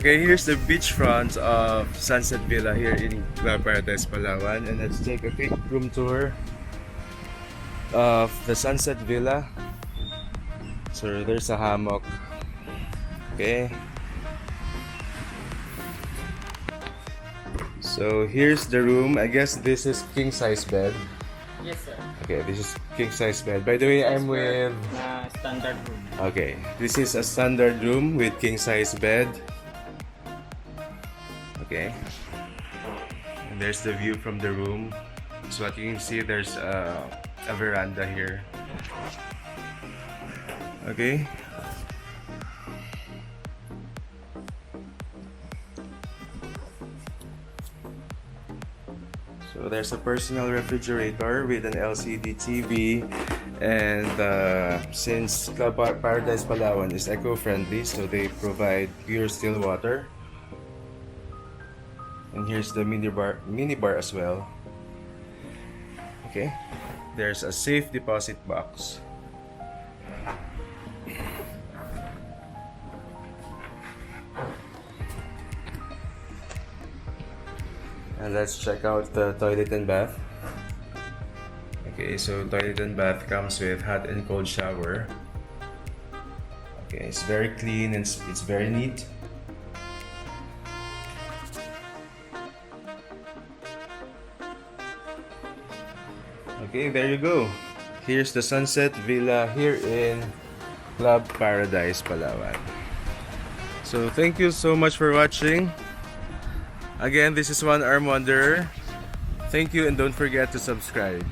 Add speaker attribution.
Speaker 1: Okay, here's the beachfront of Sunset Villa here in Club Paradise Palawan, and let's take a quick room tour of the Sunset Villa. So there's a hammock. Okay. So here's the room. I guess this is king size bed.
Speaker 2: Yes, sir.
Speaker 1: Okay, this is king size bed. By the way, I'm with.
Speaker 2: Standard room.
Speaker 1: Okay, this is a standard room with king size bed. Okay, and there's the view from the room. So what you can see, there's a veranda here. Okay. So there's a personal refrigerator with an LCD TV, and since Club Paradise Palawan is eco-friendly, so they provide pure still water. And here's the mini bar as well. Okay, there's a safe deposit box. And let's check out the toilet and bath. Okay, so toilet and bath comes with hot and cold shower. Okay, it's very clean and it's very neat. Okay, there you go. Here's the Sunset Villa here in Club Paradise Palawan. So thank you so much for watching. Again, this is 𝗦𝗪𝗓𝗏𝗓𝗏. Thank you, and don't forget to subscribe.